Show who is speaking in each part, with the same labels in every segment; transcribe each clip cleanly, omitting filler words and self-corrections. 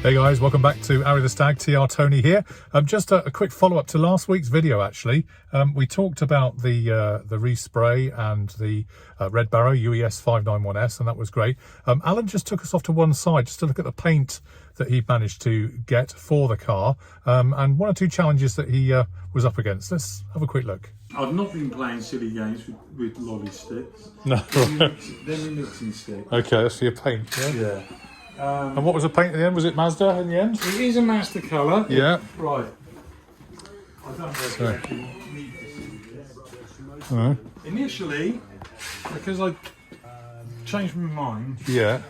Speaker 1: Hey guys, welcome back to Arry The Staaaagg. TR Tony here. Just a quick follow-up to last week's video actually. We talked about the respray and the Red Barrow UES 591S, and that was great. Alan just took us off to one side just to look at the paint that he managed to get for the car, and one or two challenges that he was up against. Let's have a quick look.
Speaker 2: I've not been playing silly games with lolly sticks.
Speaker 1: No.
Speaker 2: They're my mixing stick.
Speaker 1: Okay, that's for your paint, yeah?
Speaker 2: Yeah.
Speaker 1: And what was the paint in the end? Was it Mazda in the end?
Speaker 2: It is a Mazda colour.
Speaker 1: Yeah.
Speaker 2: Right. I don't know if you actually need to see this.
Speaker 1: No.
Speaker 2: Initially, because I changed my mind,
Speaker 1: Yeah.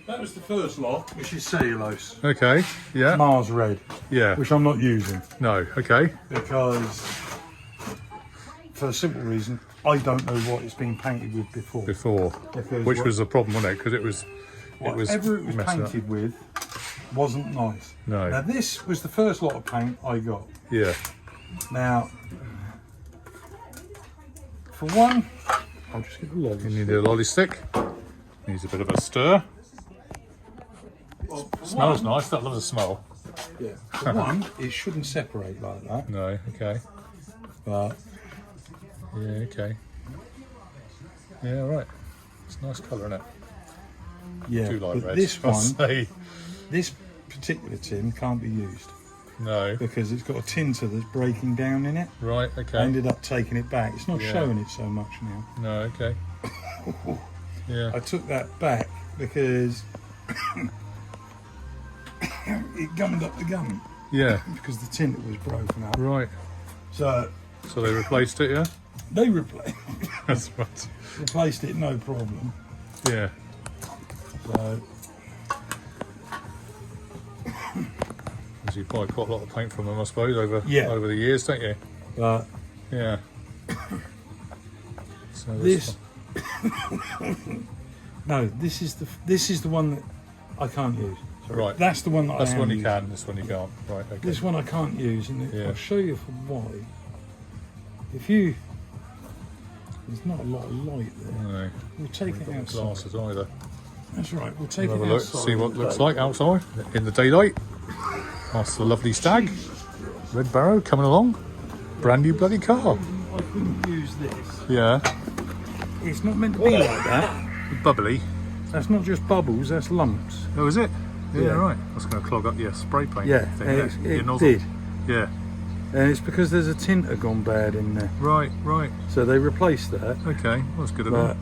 Speaker 2: that was the first lot, which is cellulose.
Speaker 1: Okay, yeah.
Speaker 2: Mars Red,
Speaker 1: Yeah.
Speaker 2: which I'm not using.
Speaker 1: No, okay.
Speaker 2: Because, for a simple reason, I don't know what it's been painted with before. Because
Speaker 1: Which was the problem, wasn't it? Because it was
Speaker 2: whatever it was
Speaker 1: messing
Speaker 2: painted with wasn't nice.
Speaker 1: No.
Speaker 2: Now this was the first lot of paint I got.
Speaker 1: Yeah.
Speaker 2: Now, for one, I'll just get a lolly.
Speaker 1: You need a lolly stick. Needs a bit of a stir.
Speaker 2: Well,
Speaker 1: Smells nice. I love the smell.
Speaker 2: Yeah. For one, it shouldn't separate like that.
Speaker 1: No. Okay.
Speaker 2: But
Speaker 1: Yeah. Okay. Yeah. Right. It's a nice colour, isn't it?
Speaker 2: yeah,
Speaker 1: Do like
Speaker 2: but
Speaker 1: red.
Speaker 2: this
Speaker 1: I'll
Speaker 2: one,
Speaker 1: say.
Speaker 2: this particular tin can't be used
Speaker 1: No.
Speaker 2: because it's got a tinter that's breaking down in it.
Speaker 1: Right.
Speaker 2: I
Speaker 1: Okay.
Speaker 2: ended up taking it back. It's not
Speaker 1: Yeah.
Speaker 2: showing it so much now.
Speaker 1: No. Okay. Yeah.
Speaker 2: I took that back because it gummed up the gum
Speaker 1: Yeah.
Speaker 2: because the tinter was broken up.
Speaker 1: Right.
Speaker 2: So
Speaker 1: So they replaced it. Yeah.
Speaker 2: they replaced
Speaker 1: That's right.
Speaker 2: it, no problem.
Speaker 1: Yeah.
Speaker 2: So
Speaker 1: So you buy quite a lot of paint from them, I suppose, over the years, don't you?
Speaker 2: but
Speaker 1: Yeah. So
Speaker 2: this no, this is the one that I can't use. Sorry.
Speaker 1: Right.
Speaker 2: That's the one that
Speaker 1: That's
Speaker 2: I am
Speaker 1: one you
Speaker 2: using.
Speaker 1: can. This one you can't. Right. Okay.
Speaker 2: This one I can't use, and
Speaker 1: Yeah.
Speaker 2: I'll show you for why. If you, there's not a lot of light there.
Speaker 1: No.
Speaker 2: We'll take it outside.
Speaker 1: Glasses either.
Speaker 2: That's right. We'll take
Speaker 1: Have
Speaker 2: it
Speaker 1: a look.
Speaker 2: outside.
Speaker 1: See what it looks like outside in the daylight. That's the lovely Stag. Red Barrow coming along. Brand new bloody car.
Speaker 2: I couldn't use this.
Speaker 1: Yeah.
Speaker 2: It's not meant to be like that.
Speaker 1: Bubbly.
Speaker 2: That's not just bubbles. That's lumps.
Speaker 1: Oh, is it? Yeah,
Speaker 2: Yeah.
Speaker 1: right. That's going to clog up your spray paint.
Speaker 2: Yeah,
Speaker 1: thing,
Speaker 2: and
Speaker 1: isn't Your
Speaker 2: it
Speaker 1: nozzle.
Speaker 2: did,
Speaker 1: Yeah.
Speaker 2: and it's because there's a tinter gone bad in there.
Speaker 1: Right. Right.
Speaker 2: So they replaced that.
Speaker 1: Okay. Well, that's good of
Speaker 2: But
Speaker 1: them.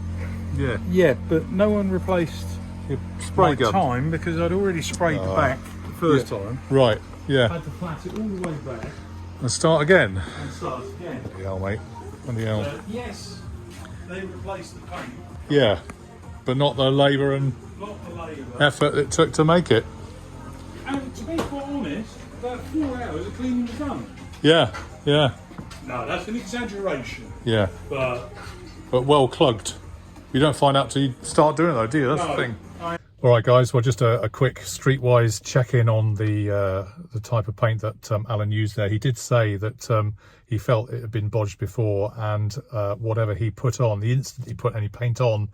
Speaker 1: Yeah.
Speaker 2: yeah, but no one replaced
Speaker 1: Your spray
Speaker 2: my
Speaker 1: gun.
Speaker 2: time because I'd already sprayed the back the first time.
Speaker 1: Right. Yeah.
Speaker 2: Had to flat it all the way back
Speaker 1: And start again.
Speaker 2: and start again.
Speaker 1: Bloody hell, mate. Bloody hell.
Speaker 2: Yes, they replaced the paint,
Speaker 1: Yeah. But not the labour and
Speaker 2: not the labour.
Speaker 1: effort it took to make it.
Speaker 2: And to be quite honest, about 4 hours of cleaning was done.
Speaker 1: Yeah. Yeah.
Speaker 2: No, that's an exaggeration,
Speaker 1: Yeah.
Speaker 2: but
Speaker 1: But well plugged. You don't find out till you start doing it though, do you? That's the thing. All right, guys. Well, just a quick StreetWise check-in on the type of paint that Alan used there. He did say that he felt it had been bodged before, and whatever he put on, the instant he put any paint on,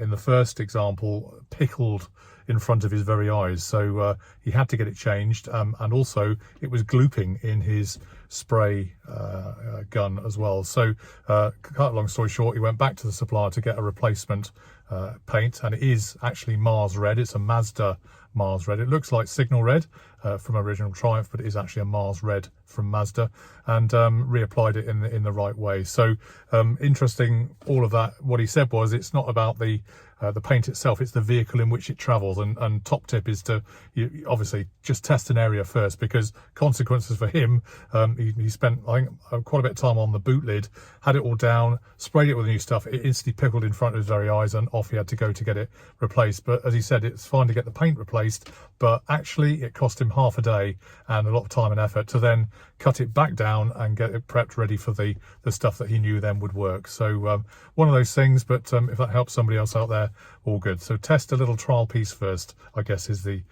Speaker 1: in the first example, pickled in front of his very eyes. So he had to get it changed, and also it was glooping in his spray gun as well. So cut a long story short, he went back to the supplier to get a replacement paint, and it is actually Mars Red. It's a Mazda Mars Red. It looks like Signal Red from original Triumph, but it is actually a Mars Red from Mazda, and reapplied it in the right way. So interesting, all of that. What he said was it's not about the paint itself, it's the vehicle in which it travels, and top tip is to obviously just test an area first, because consequences for him, he spent I think quite a bit of time on the boot lid, had it all down, sprayed it with new stuff, it instantly pickled in front of his very eyes, and off he had to go to get it replaced. But as he said, it's fine to get the paint replaced, but actually it cost him half a day and a lot of time and effort to then cut it back down and get it prepped ready for the stuff that he knew then would work. So one of those things, but if that helps somebody else out there, all good. So test a little trial piece first, I guess, is the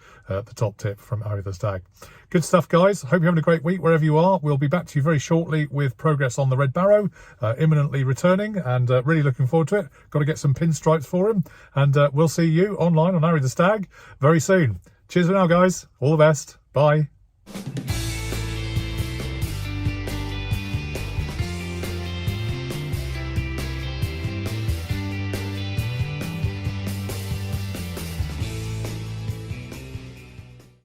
Speaker 1: top tip from Arry The Staaaagg. Good stuff, guys. Hope you're having a great week wherever you are. We'll be back to you very shortly with progress on the Red Barrow, imminently returning, and really looking forward to it. Got to get some pinstripes for him, and we'll see you online on Arry The Staaaagg very soon. Cheers for now, guys. All the best. Bye.